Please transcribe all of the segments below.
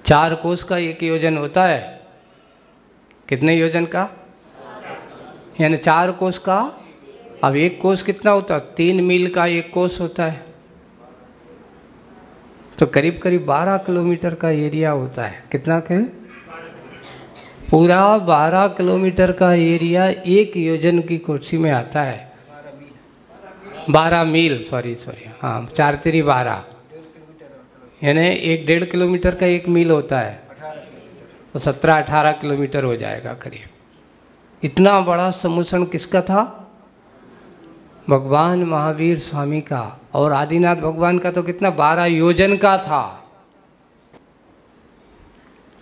4 कोस का 1 योजन होता है। कितने योजन का? यानी 4 कोस का। अब 1 कोस कितना होता है? 3 मील का 1 कोस होता है, तो करीब करीब 12 किलोमीटर का एरिया होता है। कितना के? पूरा 12 किलोमीटर का एरिया 1 योजन की कुर्सी में आता है। 12 मील, सॉरी, हाँ, 4 3 12, यानी 1.5 किलोमीटर का 1 मील होता है, तो 17-18 किलोमीटर हो जाएगा करीब। इतना बड़ा समुद्र किसका था? भगवान महावीर स्वामी का। और आदिनाथ भगवान का तो कितना? 12 योजन का था।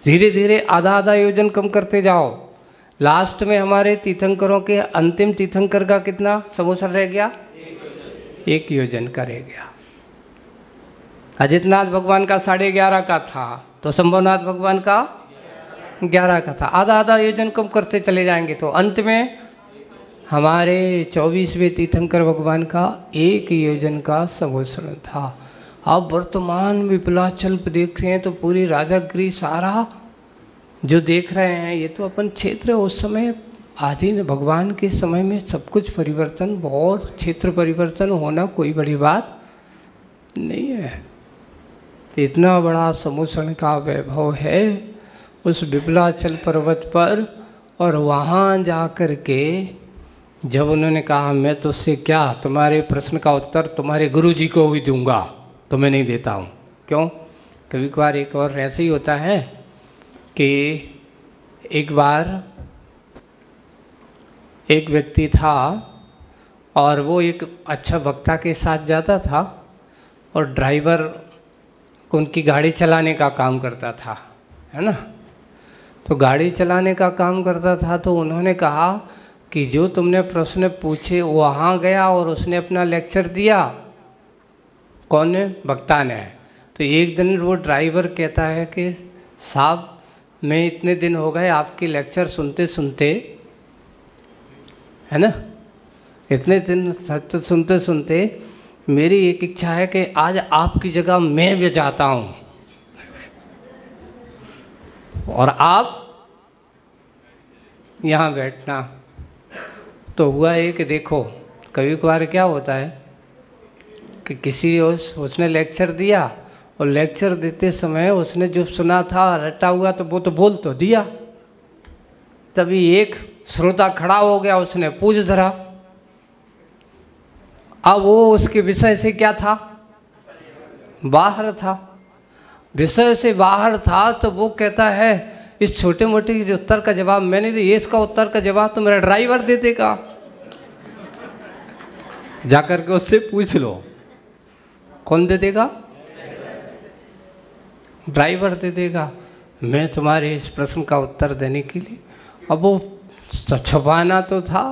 धीरे धीरे आधा आधा योजन कम करते जाओ, लास्ट में हमारे तीर्थंकरों के अंतिम तीर्थंकर का कितना समुद्र रह गया? 1 योजन का रह गया। अजितनाथ भगवान का 11.5 का था, तो शंभुनाथ भगवान का 11 का था। आधा आधा योजन कम करते चले जाएंगे तो अंत में हमारे 24वें तीर्थंकर भगवान का 1 योजन का समुद्र था। अब वर्तमान विपलाचल देख रहे हैं तो पूरी राजागिरी सारा जो देख रहे हैं, ये तो अपन क्षेत्र। उस समय आदि भगवान के समय में सब कुछ परिवर्तन, बहुत क्षेत्र परिवर्तन होना कोई बड़ी बात नहीं है। तो इतना बड़ा समुद्र का वैभव है उस विपलाचल पर्वत पर। और वहाँ जा कर के जब उन्होंने कहा मैं तो उससे क्या, तुम्हारे प्रश्न का उत्तर तुम्हारे गुरुजी को ही दूंगा, तो मैं नहीं देता हूँ। क्यों? कभी कभार एक और ऐसे ही होता है कि एक बार एक व्यक्ति था और वो एक अच्छा वक्ता के साथ जाता था और ड्राइवर को उनकी गाड़ी चलाने का काम करता था, है ना। तो गाड़ी चलाने का काम करता था, तो उन्होंने कहा कि जो तुमने प्रश्न पूछे वहाँ गया और उसने अपना लेक्चर दिया। कौन ने? वक्ता ने। तो एक दिन वो ड्राइवर कहता है कि साहब मैं इतने दिन हो गए आपकी लेक्चर सुनते सुनते, है ना, इतने दिन सुनते सुनते मेरी एक इच्छा है कि आज आपकी जगह मैं भी जाता हूँ और आप यहाँ बैठना। तो हुआ ये कि देखो कभी कभार क्या होता है कि किसी उसने लेक्चर दिया और लेक्चर देते समय उसने जो सुना था रटा हुआ तो वो तो बोल तो दिया, तभी एक श्रोता खड़ा हो गया, उसने पूछ धरा। अब वो उसके विषय से क्या था? बाहर था, विषय से बाहर था। तो वो कहता है इस छोटे मोटे उत्तर का जवाब मैंने दिया, इसका उत्तर का जवाब तो मेरा ड्राइवर दे देगा, जाकर के उससे पूछ लो। कौन दे देगा? ड्राइवर दे देगा। मैं तुम्हारे इस प्रश्न का उत्तर देने के लिए, अब वो छुपाना तो था,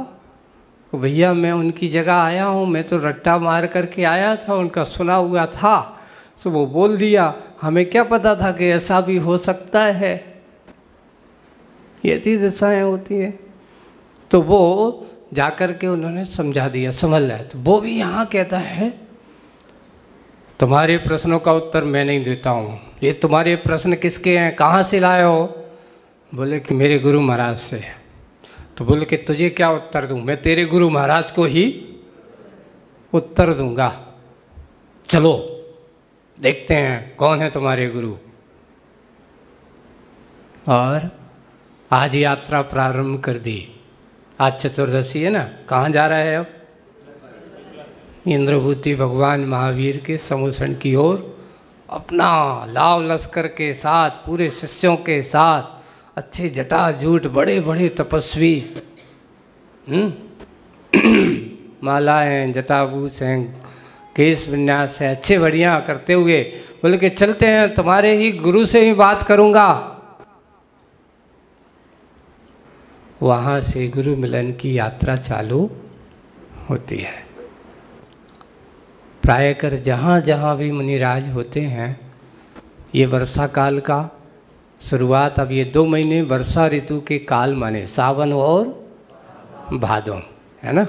भैया मैं उनकी जगह आया हूँ, मैं तो रट्टा मार करके आया था, उनका सुना हुआ था, तो वो बोल दिया, हमें क्या पता था कि ऐसा भी हो सकता है। यही दशाएँ होती हैं। तो वो जाकर के उन्होंने समझा दिया, समझ लिया। तो वो भी यहाँ कहता है तुम्हारे प्रश्नों का उत्तर मैं नहीं देता हूँ, ये तुम्हारे प्रश्न किसके हैं, कहाँ से लाए हो? बोले कि मेरे गुरु महाराज से। तो बोले कि तुझे क्या उत्तर दूँ? मैं तेरे गुरु महाराज को ही उत्तर दूंगा। चलो देखते हैं कौन है तुम्हारे गुरु। और आज यात्रा प्रारंभ कर दी। आज चतुर्दशी है ना। कहाँ जा रहा है अब? इंद्रभूति भगवान महावीर के समुद्र की ओर अपना लाव लश्कर के साथ, पूरे शिष्यों के साथ, अच्छे जटाजूट बड़े बड़े तपस्वी, मालाएं जटाभूष हैं, केश विन्यास है, अच्छे बढ़िया करते हुए बोले कि चलते हैं, तुम्हारे ही गुरु से ही बात करूंगा। वहाँ से गुरु मिलन की यात्रा चालू होती है। प्रायकर जहाँ जहाँ भी मुनिराज होते हैं, ये वर्षा काल का शुरुआत, अब ये 2 महीने वर्षा ऋतु के काल माने, सावन और भादों, है ना।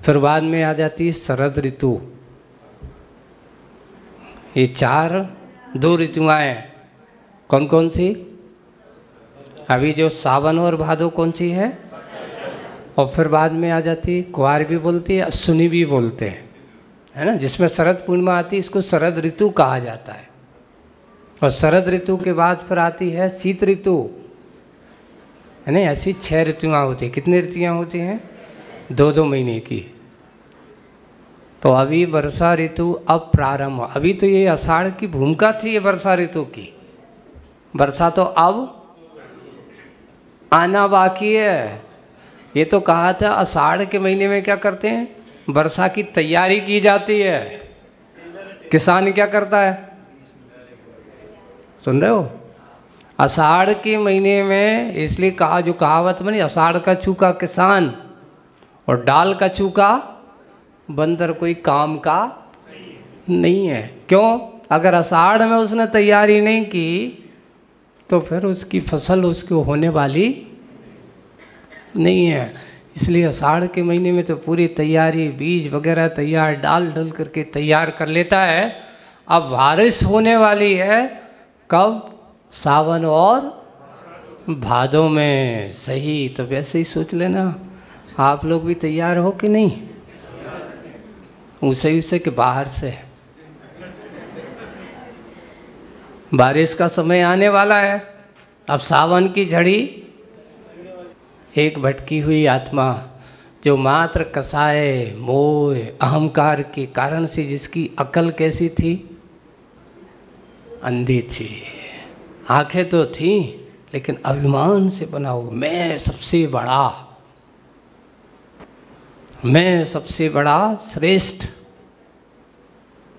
फिर बाद में आ जाती है शरद ऋतु। ये 2 ऋतुएँ हैं। कौन कौन सी? अभी जो सावन और भादो कौन सी है? और फिर बाद में आ जाती है कुआर भी बोलती है, अश्विनी भी बोलते हैं, है ना। जिसमें शरद पूर्णिमा आती है इसको शरद ऋतु कहा जाता है। और शरद ऋतु के बाद फिर आती है शीत ऋतु, है ना। ऐसी 6 ऋतुआं होती हैं। कितनी ऋतुआं होती हैं? 2-2 महीने की। तो अभी वर्षा ऋतु अब प्रारंभ हो। अभी तो ये आषाढ़ की भूमिका थी, ये वर्षा ऋतु की। वर्षा तो अब आना बाकी है। ये तो कहा था आषाढ़ के महीने में क्या करते हैं? वर्षा की तैयारी की जाती है। किसान क्या करता है? सुन रहे हो? आषाढ़ के महीने में इसलिए कहा, जो कहावत बनी, आषाढ़ का चूका किसान और डाल का चूका बंदर कोई काम का नहीं है। क्यों? अगर आषाढ़ में उसने तैयारी नहीं की तो फिर उसकी फसल उसको होने वाली नहीं है। इसलिए आषाढ़ के महीने में तो पूरी तैयारी, बीज वगैरह तैयार, डाल डल करके तैयार कर लेता है। अब बारिश होने वाली है कब? सावन और भादों में। सही। तो वैसे ही सोच लेना, आप लोग भी तैयार हो कि नहीं? उसे के बाहर से बारिश का समय आने वाला है। अब सावन की झड़ी, एक भटकी हुई आत्मा जो मात्र कसाय, मोह, अहंकार के कारण से जिसकी अकल कैसी थी? अंधी थी। आंखें तो थी लेकिन अभिमान से बना हुआ, मैं सबसे बड़ा, मैं सबसे बड़ा, श्रेष्ठ,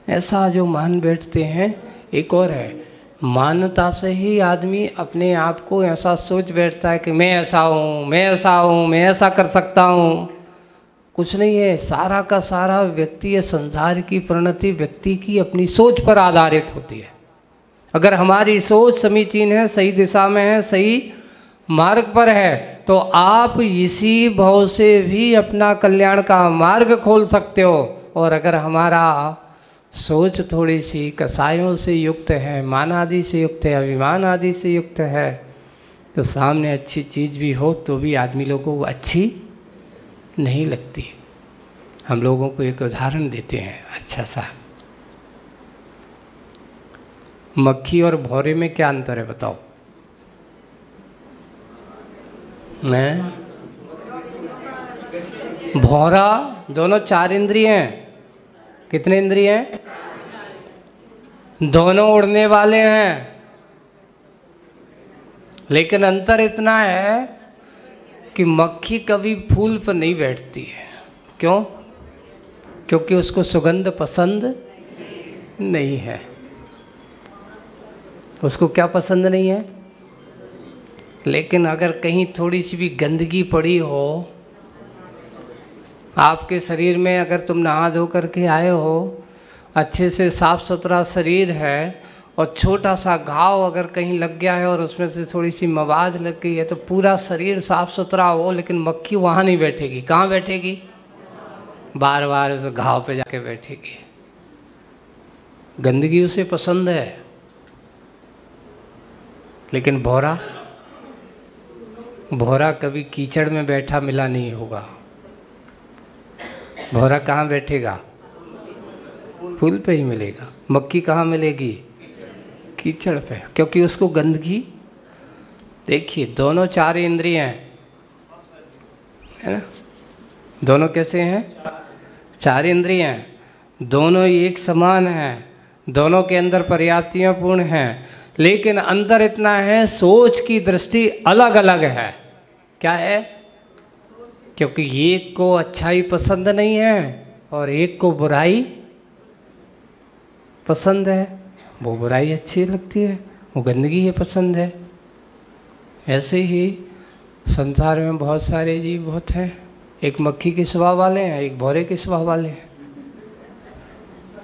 ऐसा जो मान बैठते हैं। एक और है, मान्यता से ही आदमी अपने आप को ऐसा सोच बैठता है कि मैं ऐसा हूँ, मैं ऐसा हूँ, मैं ऐसा कर सकता हूँ। कुछ नहीं है। सारा का सारा व्यक्ति, संसार की परिणति व्यक्ति की अपनी सोच पर आधारित होती है। अगर हमारी सोच समीचीन है, सही दिशा में है, सही मार्ग पर है, तो आप इसी भाव से भी अपना कल्याण का मार्ग खोल सकते हो। और अगर हमारा सोच थोड़ी सी कसायों से युक्त है, मान आदि से युक्त है, अभिमान आदि से युक्त है, तो सामने अच्छी चीज़ भी हो तो भी आदमी लोगों को अच्छी नहीं लगती। हम लोगों को एक उदाहरण देते हैं अच्छा सा। मक्खी और भौरे में क्या अंतर है बताओ? मैं भौरा, दोनों 4 इंद्रिय हैं। कितने इंद्रिय हैं? दोनों उड़ने वाले हैं। लेकिन अंतर इतना है कि मक्खी कभी फूल पर नहीं बैठती है। क्यों? क्योंकि उसको सुगंध पसंद नहीं है। उसको क्या पसंद नहीं है? लेकिन अगर कहीं थोड़ी सी भी गंदगी पड़ी हो आपके शरीर में, अगर तुम नहा धो करके आए हो, अच्छे से साफ सुथरा शरीर है, और छोटा सा घाव अगर कहीं लग गया है और उसमें से थोड़ी सी मवाद लग गई है, तो पूरा शरीर साफ सुथरा हो लेकिन मक्खी वहाँ नहीं बैठेगी। कहाँ बैठेगी? बार बार उस घाव पे जाके बैठेगी। गंदगी उसे पसंद है। लेकिन भौरा, भौरा कभी कीचड़ में बैठा मिला नहीं होगा। भौरा कहाँ बैठेगा? फूल पे ही मिलेगा। मक्खी कहाँ मिलेगी? कीचड़ पे। क्योंकि उसको गंदगी, देखिए दोनों 4 इंद्रिय हैं, है ना। दोनों कैसे हैं? 4 इंद्रिय हैं। दोनों एक समान हैं, दोनों के अंदर पर्याप्तियाँ पूर्ण हैं, लेकिन अंतर इतना है सोच की दृष्टि अलग अलग है। क्या है? क्योंकि एक को अच्छाई पसंद नहीं है और एक को बुराई पसंद है। वो बुराई अच्छी लगती है, वो गंदगी है पसंद है। ऐसे ही संसार में बहुत सारे जीव बहुत हैं। एक मक्खी के स्वभाव वाले हैं, एक भौरे के स्वभाव वाले हैं।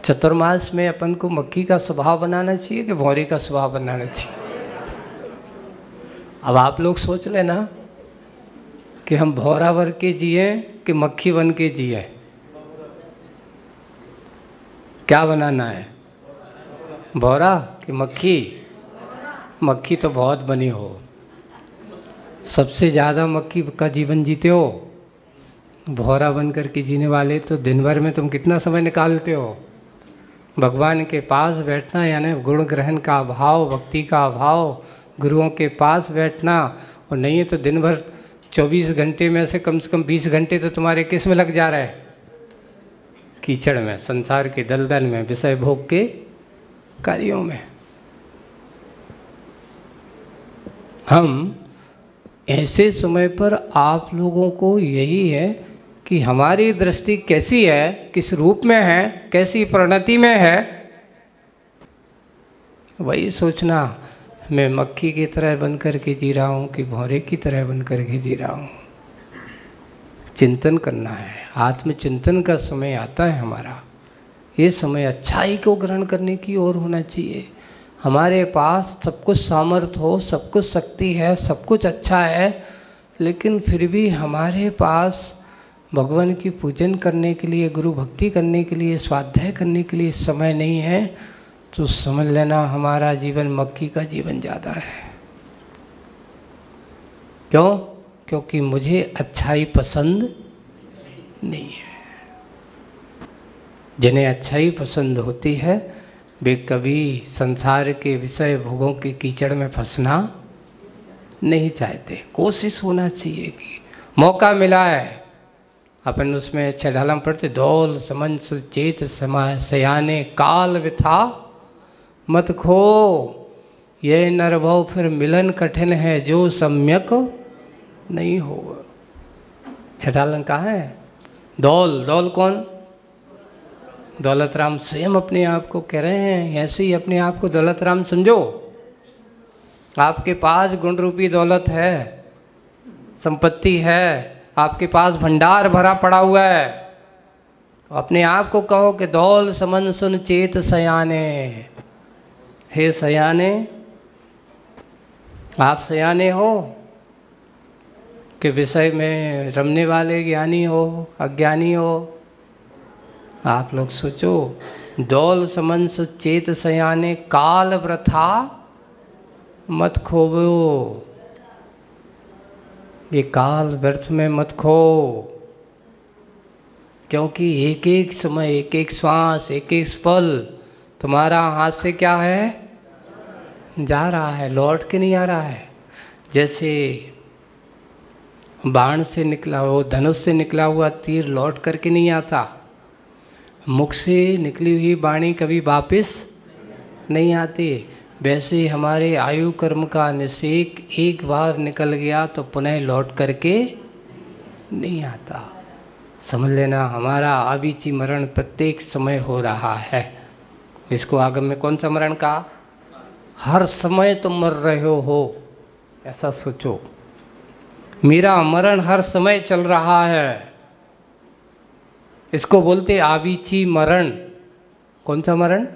चतुर्मास में अपन को मक्खी का स्वभाव बनाना चाहिए कि भौरे का स्वभाव बनाना चाहिए? अब आप लोग सोच लेना कि हम भौरा बन के जिए कि मक्खी बन के जिए। क्या बनाना है? भौरा कि मक्खी? मक्खी तो बहुत बने हो, सबसे ज़्यादा मक्खी का जीवन जीते हो। भौरा बन कर के जीने वाले तो दिन भर में तुम कितना समय निकालते हो? भगवान के पास बैठना यानी गुण ग्रहण का अभाव, भक्ति का अभाव, गुरुओं के पास बैठना। और नहीं है तो दिन भर 24 घंटे में से कम 20 घंटे तो तुम्हारे किस में लग जा रहे हैं? कीचड़ में, संसार के दलदल में, विषय भोग के कार्यों में। हम ऐसे समय पर आप लोगों को यही है कि हमारी दृष्टि कैसी है, किस रूप में है, कैसी परिणति में है, वही सोचना। मैं मक्खी की तरह बन कर के जी रहा हूँ कि भौरे की तरह बन कर के जी रहा हूँ। चिंतन करना है, आत्मचिंतन का समय आता है हमारा। ये समय अच्छाई को ग्रहण करने की ओर होना चाहिए। हमारे पास सब कुछ सामर्थ्य हो, सब कुछ शक्ति है, सब कुछ अच्छा है, लेकिन फिर भी हमारे पास भगवान की पूजन करने के लिए, गुरु भक्ति करने के लिए, स्वाध्याय करने के लिए समय नहीं है, तो समझ लेना हमारा जीवन मक्खी का जीवन ज़्यादा है। क्यों? क्योंकि मुझे अच्छाई पसंद नहीं है। जिन्हें अच्छाई पसंद होती है वे कभी संसार के विषय भोगों के कीचड़ में फंसना नहीं चाहते। कोशिश होना चाहिए कि मौका मिला है अपन उसमें छठालम पढ़ते, दौल समन सुचेत समय सयाने काल विथा मत खो, ये नरभव फिर मिलन कठिन है जो सम्यक नहीं हो। छठालम कहाँ है? दौल, दौल कौन? दौलत राम स्वयं अपने आप को कह रहे हैं। ऐसे ही अपने आप को दौलत राम समझो। आपके पास गुण रूपी दौलत है, संपत्ति है, आपके पास भंडार भरा पड़ा हुआ है। अपने आप को कहो कि दौल समन सुन चेत सयाने। हे सयाने, आप सयाने हो कि विषय में रमने वाले ज्ञानी हो, अज्ञानी हो? आप लोग सोचो। दौल समन सुचेत सयाने काल वृथा मत खोवो। ये काल व्यर्थ में मत खो, क्योंकि एक एक समय, एक एक श्वास, एक एक पल तुम्हारा हाथ से क्या है? जा रहा है, लौट के नहीं आ रहा है। जैसे बाण से निकला हो, धनुष से निकला हुआ तीर लौट करके नहीं आता। मुख से निकली हुई वाणी कभी वापस नहीं आती। वैसे हमारे आयु कर्म का निषेक एक बार निकल गया तो पुनः लौट करके नहीं आता। समझ लेना हमारा आबीची मरण प्रत्येक समय हो रहा है। इसको आगम में कौन सा मरण कहा? हर समय तुम मर रहे हो, ऐसा सोचो। मेरा मरण हर समय चल रहा है। इसको बोलते आबीची मरण। कौन सा मरण?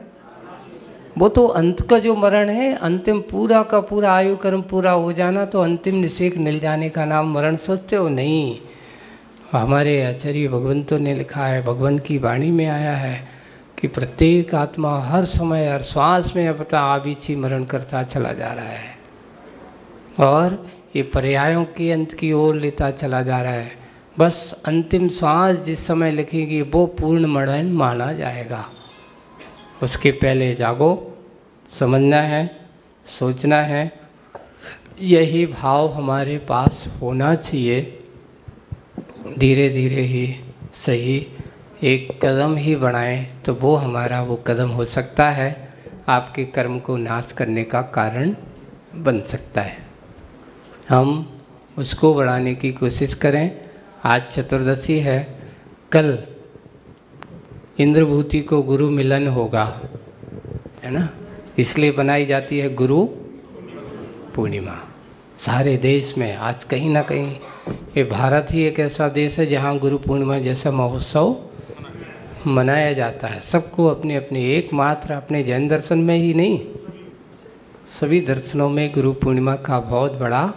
वो तो अंत का जो मरण है, अंतिम पूरा का पूरा आयु कर्म पूरा हो जाना, तो अंतिम निषेक मिल जाने का नाम मरण सोचते हो? नहीं। हमारे आचार्य भगवंतों ने लिखा है, भगवान की वाणी में आया है कि प्रत्येक आत्मा हर समय, हर श्वास में अपना आबीची मरण करता चला जा रहा है और ये पर्यायों के अंत की ओर लेता चला जा रहा है। बस अंतिम श्वास जिस समय लिखेगी वो पूर्ण मरण माना जाएगा। उसके पहले जागो, समझना है, सोचना है। यही भाव हमारे पास होना चाहिए। धीरे धीरे ही सही एक कदम ही बढ़ाएं तो वो हमारा वो कदम हो सकता है, आपके कर्म को नाश करने का कारण बन सकता है। हम उसको बढ़ाने की कोशिश करें। आज चतुर्दशी है, कल इंद्रभूति को गुरु मिलन होगा, है ना? इसलिए बनाई जाती है गुरु पूर्णिमा। सारे देश में आज कहीं ना कहीं, ये भारत ही एक ऐसा देश है जहाँ गुरु पूर्णिमा जैसा महोत्सव मनाया जाता है। सबको अपने अपने, एकमात्र अपने जैन दर्शन में ही नहीं, सभी दर्शनों में गुरु पूर्णिमा का बहुत बड़ा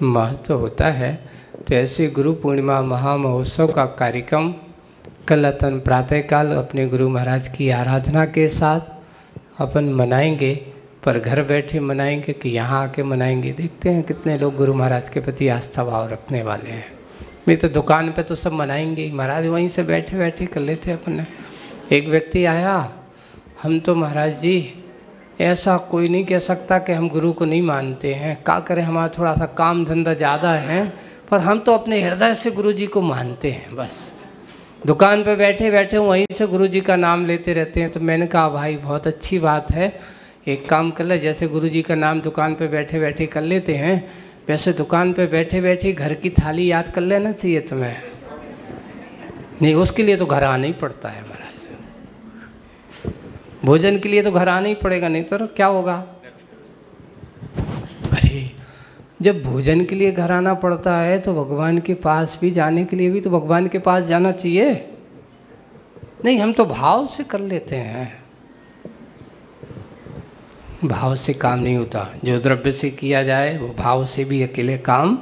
महत्व होता है। तो ऐसे गुरु पूर्णिमा महामहोत्सव का कार्यक्रम कल अपन प्रातःकाल अपने गुरु महाराज की आराधना के साथ अपन मनाएंगे। पर घर बैठे मनाएंगे कि यहाँ आके मनाएंगे। देखते हैं कितने लोग गुरु महाराज के प्रति आस्था भाव रखने वाले हैं। नहीं तो दुकान पे तो सब मनाएंगे ही, महाराज वहीं से बैठे बैठे कर लेते अपने। एक व्यक्ति आया, हम तो महाराज जी ऐसा कोई नहीं कह सकता कि हम गुरु को नहीं मानते हैं, क्या करें, हमारा थोड़ा सा काम धंधा ज़्यादा है, पर हम तो अपने हृदय से गुरु जी को मानते हैं। बस दुकान पे बैठे बैठे वहीं से गुरु जी का नाम लेते रहते हैं। तो मैंने कहा भाई बहुत अच्छी बात है, एक काम कर ले, जैसे गुरु जी का नाम दुकान पे बैठे बैठे कर लेते हैं, वैसे दुकान पे बैठे बैठे घर की थाली याद कर लेना चाहिए तुम्हें। नहीं, उसके लिए तो घर आना ही पड़ता है महाराज, भोजन के लिए तो घर आना ही पड़ेगा, नहीं तो क्या होगा। अरे जब भोजन के लिए घर आना पड़ता है तो भगवान के पास भी जाने के लिए भी तो भगवान के पास जाना चाहिए। नहीं, हम तो भाव से कर लेते हैं, भाव से काम नहीं होता। जो द्रव्य से किया जाए वो भाव से भी अकेले काम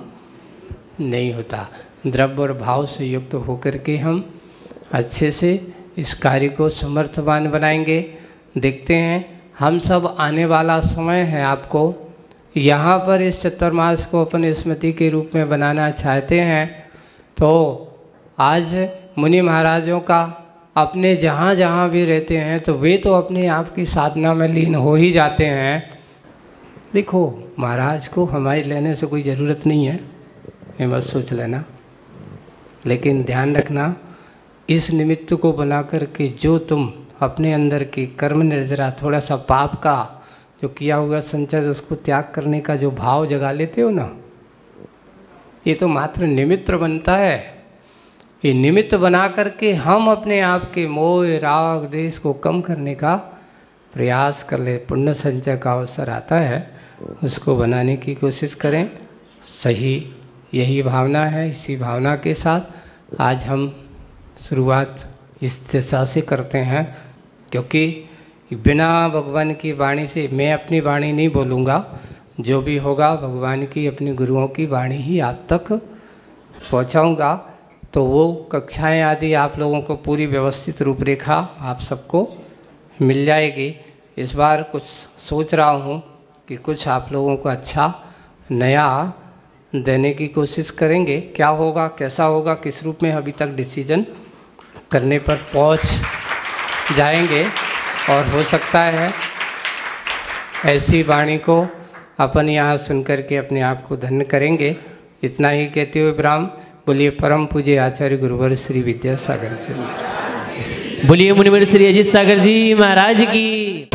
नहीं होता। द्रव्य और भाव से युक्त होकर के हम अच्छे से इस कार्य को समर्थवान बनाएंगे। देखते हैं, हम सब आने वाला समय है, आपको यहाँ पर इस चतुर्मास को अपन स्मृति के रूप में बनाना चाहते हैं। तो आज मुनि महाराजों का अपने जहाँ जहाँ भी रहते हैं तो वे तो अपने आप की साधना में लीन हो ही जाते हैं। देखो, महाराज को हमारी लेने से कोई ज़रूरत नहीं है, ये मत सोच लेना, लेकिन ध्यान रखना इस निमित्त को बना कर के जो तुम अपने अंदर की कर्म निर्जरा, थोड़ा सा पाप का जो किया हुआ संचय उसको त्याग करने का जो भाव जगा लेते हो ना, ये तो मात्र निमित्त बनता है। ये निमित्त बना करके हम अपने आप के मोह राग द्वेष को कम करने का प्रयास कर ले। पुण्य संचय का अवसर आता है, उसको बनाने की कोशिश करें। सही यही भावना है। इसी भावना के साथ आज हम शुरुआत इस दिशा से करते हैं, क्योंकि बिना भगवान की वाणी से मैं अपनी वाणी नहीं बोलूँगा, जो भी होगा भगवान की अपने गुरुओं की वाणी ही आप तक पहुँचाऊँगा। तो वो कक्षाएं आदि आप लोगों को पूरी व्यवस्थित रूपरेखा आप सबको मिल जाएगी। इस बार कुछ सोच रहा हूँ कि कुछ आप लोगों को अच्छा नया देने की कोशिश करेंगे। क्या होगा, कैसा होगा, किस रूप में, अभी तक डिसीजन करने पर पहुँच जाएंगे। और हो सकता है ऐसी वाणी को अपन यहाँ सुन कर के अपने आप को धन्य करेंगे। इतना ही कहते हुए विराम। बोलिए परम पूज्य आचार्य गुरुवर श्री विद्यासागर जी महाराज। बोलिए मुनिवर श्री अजीत सागर जी महाराज की।